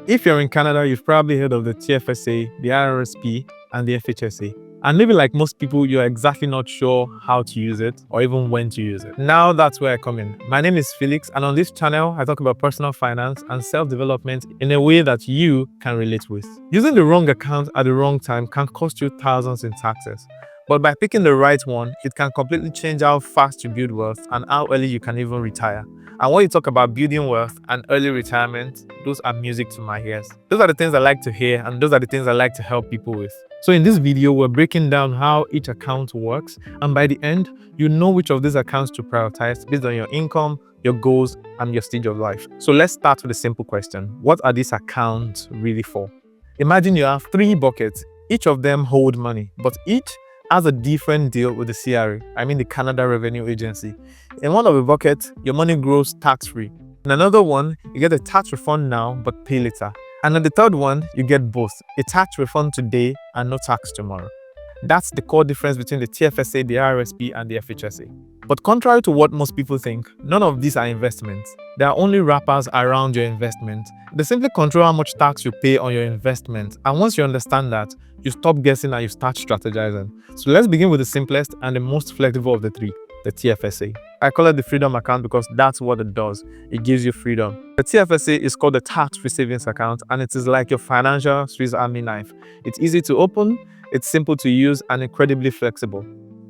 If you're in Canada, you've probably heard of the TFSA, the RRSP, and the FHSA. And maybe like most people, you're exactly not sure how to use it or even when to use it. Now that's where I come in. My name is Felix, and on this channel, I talk about personal finance and self-development in a way that you can relate with. Using the wrong account at the wrong time can cost you thousands in taxes. But by picking the right one, it can completely change how fast you build wealth and how early you can even retire. And when you talk about building wealth and early retirement, those are music to my ears. Those are the things I like to hear, and those are the things I like to help people with. So in this video, we're breaking down how each account works, and by the end, you know which of these accounts to prioritize based on your income, your goals, and your stage of life. So let's start with a simple question. What are these accounts really for? Imagine you have 3 buckets. Each of them hold money, but each has a different deal with the CRA, the Canada Revenue Agency. In one of the buckets, your money grows tax-free. In another one, you get a tax refund now, but pay later. And in the third one, you get both, a tax refund today and no tax tomorrow. That's the core difference between the TFSA, the RRSP, and the FHSA. But contrary to what most people think, none of these are investments. They are only wrappers around your investment. They simply control how much tax you pay on your investment. And once you understand that, you stop guessing and you start strategizing. So let's begin with the simplest and the most flexible of the 3, the TFSA. I call it the freedom account because that's what it does. It gives you freedom. The TFSA is called the tax-free savings account, and it is like your financial Swiss Army knife. It's easy to open, it's simple to use, and incredibly flexible.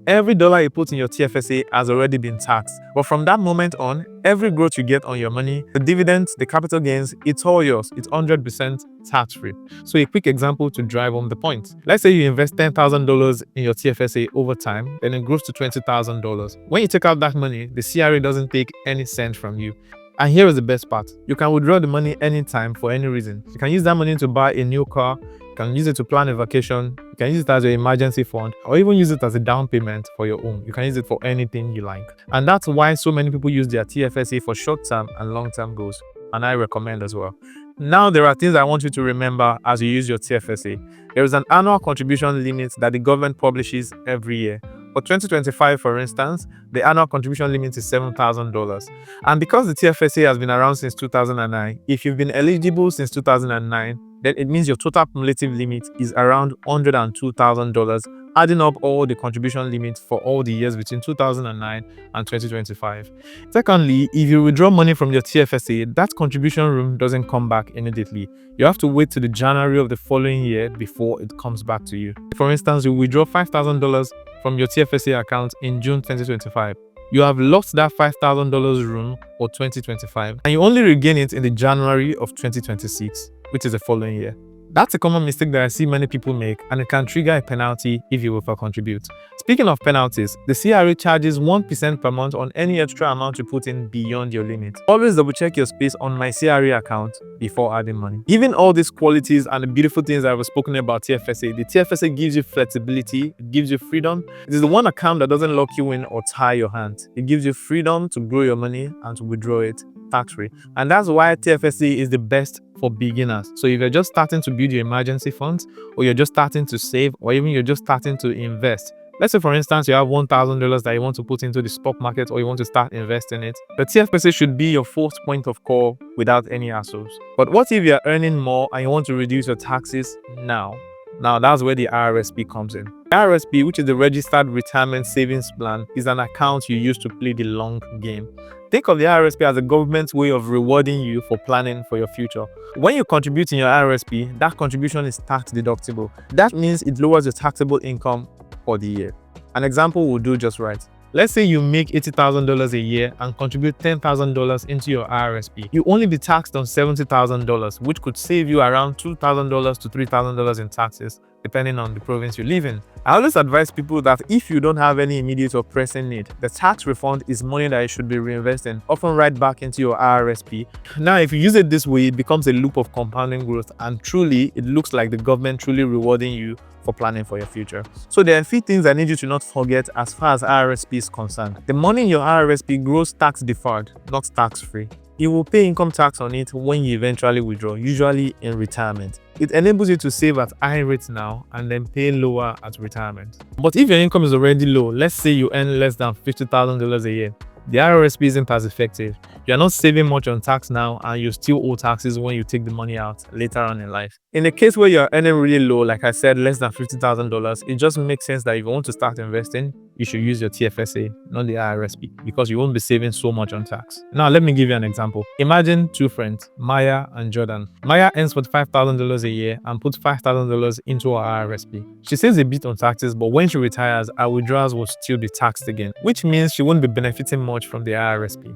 Every dollar you put in your TFSA has already been taxed. But from that moment on, every growth you get on your money, the dividends, the capital gains, it's all yours. It's 100% tax-free. So a quick example to drive home the point. Let's say you invest $10,000 in your TFSA over time, then it grows to $20,000. When you take out that money, the CRA doesn't take any cent from you. And here is the best part. You can withdraw the money anytime for any reason. You can use that money to buy a new car, you can use it to plan a vacation, you can use it as your emergency fund, or even use it as a down payment for your home. You can use it for anything you like. And that's why so many people use their TFSA for short-term and long-term goals. And I recommend as well. Now, there are things I want you to remember as you use your TFSA. There is an annual contribution limit that the government publishes every year. For 2025, for instance, the annual contribution limit is $7,000. And because the TFSA has been around since 2009, if you've been eligible since 2009, then it means your total cumulative limit is around $102,000, adding up all the contribution limits for all the years between 2009 and 2025. Secondly, if you withdraw money from your TFSA, that contribution room doesn't come back immediately. You have to wait till the January of the following year before it comes back to you. For instance, you withdraw $5,000 from your TFSA account in June 2025. You have lost that $5,000 room for 2025, and you only regain it in the January of 2026, which is the following year. That's a common mistake that I see many people make, and it can trigger a penalty if you over-contribute. Speaking of penalties, the CRA charges 1% per month on any extra amount you put in beyond your limit. Always double-check your space on my CRA account before adding money. Given all these qualities and the beautiful things I've spoken about TFSA, the TFSA gives you flexibility, it gives you freedom. It is the one account that doesn't lock you in or tie your hands. It gives you freedom to grow your money and to withdraw it tax-free. And that's why TFSA is the best for beginners. So if you're just starting to build your emergency funds, or you're just starting to save, or even you're just starting to invest, let's say for instance you have $1,000 that you want to put into the stock market, or you want to start investing it, the TFSA should be your first point of call without any hassles. But what if you're earning more and you want to reduce your taxes now? Now that's where the RRSP comes in. RRSP, which is the Registered Retirement Savings Plan, is an account you use to play the long game. Think of the RRSP as a government's way of rewarding you for planning for your future. When you contribute in your RRSP, that contribution is tax deductible. That means it lowers your taxable income for the year. An example will do just right. Let's say you make $80,000 a year and contribute $10,000 into your RRSP. You only be taxed on $70,000, which could save you around $2,000 to $3,000 in taxes, depending on the province you live in. I always advise people that if you don't have any immediate or pressing need, the tax refund is money that you should be reinvesting, often right back into your RRSP. Now, if you use it this way, it becomes a loop of compounding growth, and truly, it looks like the government truly rewarding you for planning for your future. So there are a few things I need you to not forget as far as RRSP is concerned. The money in your RRSP grows tax deferred, not tax free. You will pay income tax on it when you eventually withdraw, usually in retirement. It enables you to save at high rates now and then pay lower at retirement. But if your income is already low, let's say you earn less than $50,000 a year, the RRSP isn't as effective. You're not saving much on tax now, and you still owe taxes when you take the money out later on in life. In the case where you're earning really low, like I said, less than $50,000, it just makes sense that if you want to start investing, you should use your TFSA, not the RRSP, because you won't be saving so much on tax. Now, let me give you an example. Imagine two friends, Maya and Jordan. Maya earns $45,000 a year and puts $5,000 into her RRSP. She saves a bit on taxes, but when she retires, her withdrawals will still be taxed again, which means she won't be benefiting much from the RRSP.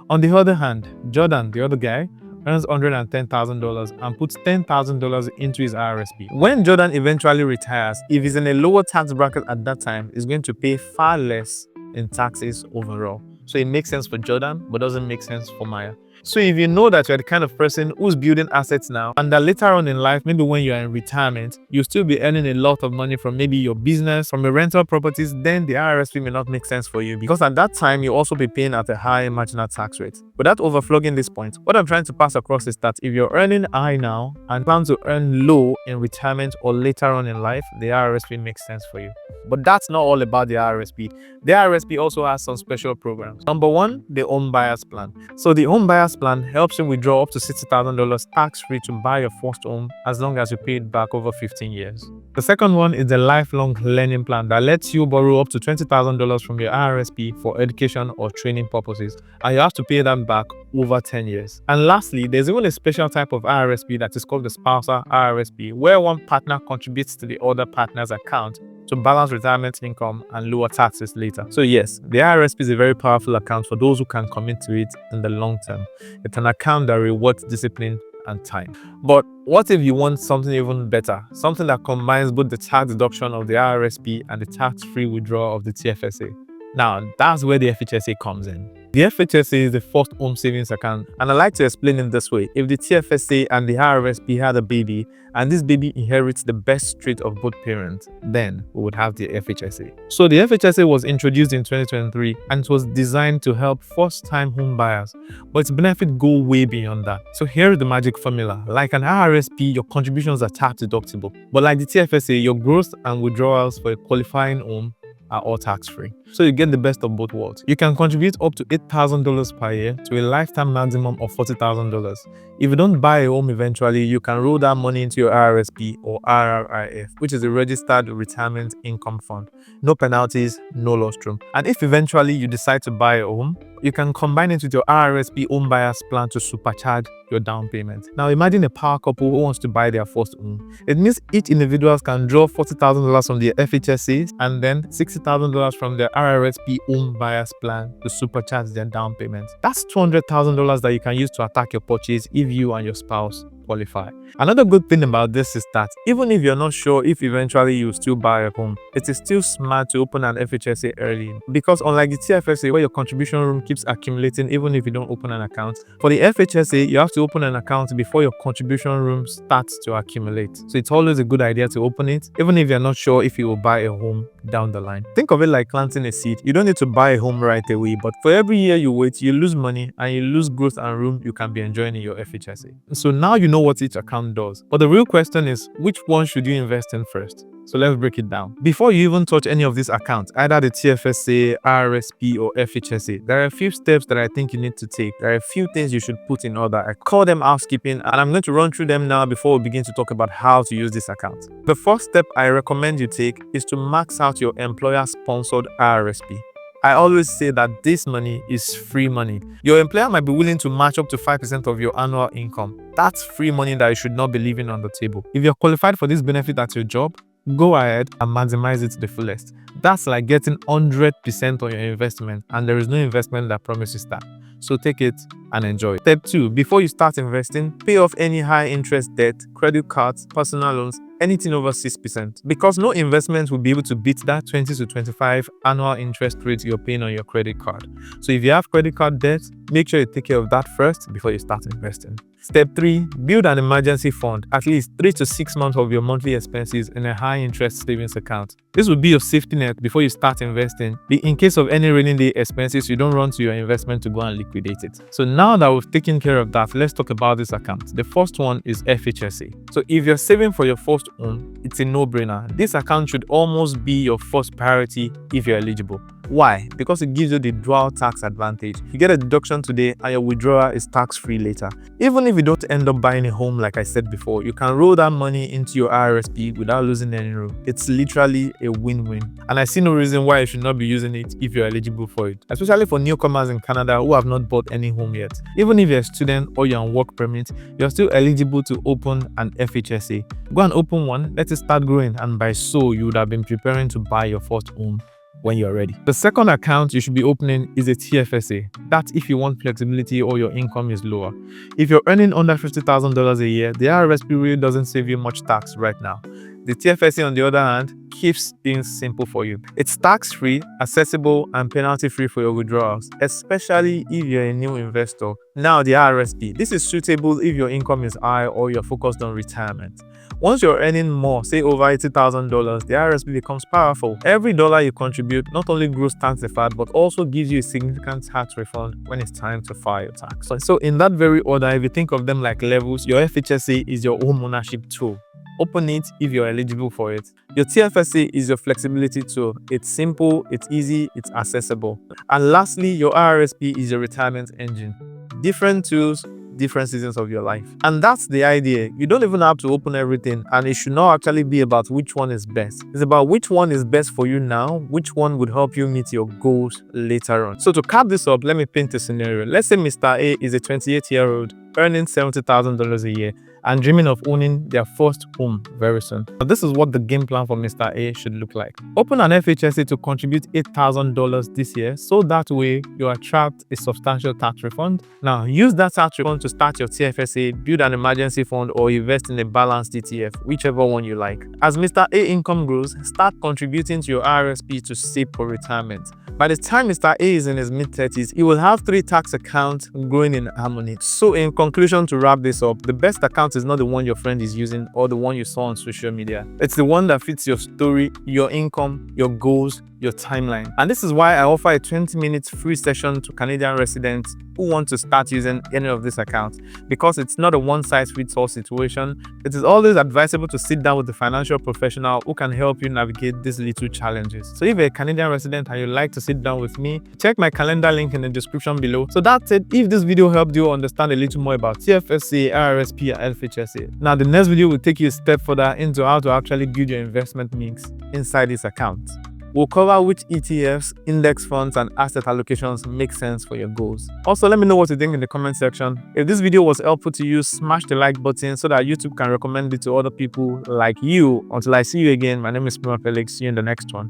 On the other hand, Jordan, the other guy, earns $110,000 and puts $10,000 into his RRSP. When Jordan eventually retires, if he's in a lower tax bracket at that time, he's going to pay far less in taxes overall. So it makes sense for Jordan, but doesn't make sense for Maya. So if you know that you're the kind of person who's building assets now, and that later on in life, maybe when you're in retirement, you'll still be earning a lot of money from maybe your business, from your rental properties, then the RRSP may not make sense for you, because at that time, you'll also be paying at a high marginal tax rate. Without overflogging this point, what I'm trying to pass across is that if you're earning high now and plan to earn low in retirement or later on in life, the RRSP makes sense for you. But that's not all about the RRSP. The RRSP also has some special programs. Number one, the homebuyers plan. So the homebuyers plan helps you withdraw up to $60,000 tax-free to buy your first home as long as you pay it back over 15 years. The second one is the lifelong learning plan that lets you borrow up to $20,000 from your RRSP for education or training purposes, and you have to pay them back over 10 years. And lastly, there's even a special type of RRSP that is called the spousal RRSP, where one partner contributes to the other partner's account to balance retirement income and lower taxes later. So yes, the RRSP is a very powerful account for those who can commit to it in the long term. It's an account that rewards discipline and time. But what if you want something even better? Something that combines both the tax deduction of the RRSP and the tax-free withdrawal of the TFSA. Now, that's where the FHSA comes in. The FHSA is the first home savings account, and I like to explain it this way. If the TFSA and the RRSP had a baby, and this baby inherits the best trait of both parents, then we would have the FHSA. So the FHSA was introduced in 2023, and it was designed to help first-time home buyers, but its benefits go way beyond that. So here is the magic formula. Like an RRSP, your contributions are tax deductible, but like the TFSA, your growth and withdrawals for a qualifying home are all tax-free. So you get the best of both worlds. You can contribute up to $8,000 per year to a lifetime maximum of $40,000. If you don't buy a home eventually, you can roll that money into your RRSP or RRIF, which is a registered retirement income fund. No penalties, no lost room. And if eventually you decide to buy a home, you can combine it with your RRSP home buyers plan to supercharge your down payment. Now imagine a power couple who wants to buy their first home. It means each individual can draw $40,000 from their FHSA and then $60,000 from their RRSP home buyers plan to supercharge their down payment. That's $200,000 that you can use to attack your purchase if you and your spouse qualify. Another good thing about this is that even if you're not sure if eventually you still buy a home, it is still smart to open an FHSA early, because unlike the TFSA where your contribution room keeps accumulating even if you don't open an account, for the FHSA you have to open an account before your contribution room starts to accumulate. So it's always a good idea to open it even if you're not sure if you will buy a home down the line. Think of it like planting a seed. You don't need to buy a home right away, but for every year you wait, you lose money and you lose growth and room you can be enjoying in your FHSA. So now you know what each account does. But the real question is, which one should you invest in first? So let's break it down. Before you even touch any of these accounts, either the TFSA, RRSP, or FHSA, there are a few steps that I think you need to take. There are a few things you should put in order. I call them housekeeping, and I'm going to run through them now before we begin to talk about how to use this account. The first step I recommend you take is to max out your employer-sponsored RRSP. I always say that this money is free money. Your employer might be willing to match up to 5% of your annual income. That's free money that you should not be leaving on the table. If you're qualified for this benefit at your job, go ahead and maximize it to the fullest. That's like getting 100% on your investment, and there is no investment that promises that. So take it and enjoy. Step 2. Before you start investing, pay off any high interest debt, credit cards, personal loans, anything over 6%, because no investment will be able to beat that 20 to 25 annual interest rate you're paying on your credit card. So if you have credit card debt, make sure you take care of that first before you start investing. Step 3. Build an emergency fund, at least 3 to 6 months of your monthly expenses in a high interest savings account. This will be your safety net before you start investing. In case of any rainy day expenses, you don't run to your investment to go and liquidate it. So now that we've taken care of that, let's talk about this account. The first one is FHSA. So if you're saving for your first home, it's a no-brainer. This account should almost be your first priority if you're eligible. Why? Because it gives you the dual tax advantage. You get a deduction today and your withdrawal is tax-free later. Even if you don't end up buying a home like I said before, you can roll that money into your RRSP without losing any room. It's literally a win-win. And I see no reason why you should not be using it if you're eligible for it, especially for newcomers in Canada who have not bought any home yet. Even if you're a student or you're on work permit, you're still eligible to open an FHSA. Go and open one, let it start growing, and by so you would have been preparing to buy your first home when you're ready. The second account you should be opening is a TFSA. That's if you want flexibility or your income is lower. If you're earning under $50,000 a year, the RRSP really doesn't save you much tax right now. The TFSA, on the other hand, keeps things simple for you. It's tax-free, accessible, and penalty-free for your withdrawals, especially if you're a new investor. Now, the RRSP. This is suitable if your income is high or you're focused on retirement. Once you're earning more, say over $80,000, the RRSP becomes powerful. Every dollar you contribute not only grows tax deferred, but also gives you a significant tax refund when it's time to file your tax. So in that very order, if you think of them like levels, your FHSA is your home ownership tool. Open it if you're eligible for it. Your TFSA is your flexibility tool. It's simple, it's easy, it's accessible. And lastly, your RRSP is your retirement engine. Different tools, different seasons of your life. And that's the idea. You don't even have to open everything, and it should not actually be about which one is best. It's about which one is best for you now, which one would help you meet your goals later on. So to cap this up, let me paint a scenario. Let's say Mr. A is a 28-year-old earning $70,000 a year and dreaming of owning their first home very soon. Now, this is what the game plan for Mr. A should look like. Open an FHSA to contribute $8,000 this year, so that way you attract a substantial tax refund. Now, use that tax refund to start your TFSA, build an emergency fund, or invest in a balanced ETF, whichever one you like. As Mr. A income grows, start contributing to your RRSP to save for retirement. By the time Mr. A is in his mid-30s, he will have 3 tax accounts growing in harmony. So in conclusion, to wrap this up, the best account is not the one your friend is using or the one you saw on social media. It's the one that fits your story, your income, your goals, your timeline. And this is why I offer a 20-minute free session to Canadian residents who want to start using any of these accounts, because it's not a one-size-fits-all situation. It is always advisable to sit down with a financial professional who can help you navigate these little challenges. So if you're a Canadian resident and you'd like to sit down with me, check my calendar link in the description below. So that's it. If this video helped you understand a little more about TFSA, RRSP, and FHSA, now the next video will take you a step further into how to actually build your investment mix inside this account. We'll cover which ETFs, index funds, and asset allocations make sense for your goals. Also, let me know what you think in the comment section. If this video was helpful to you, smash the like button so that YouTube can recommend it to other people like you. Until I see you again, my name is Felix. See you in the next one.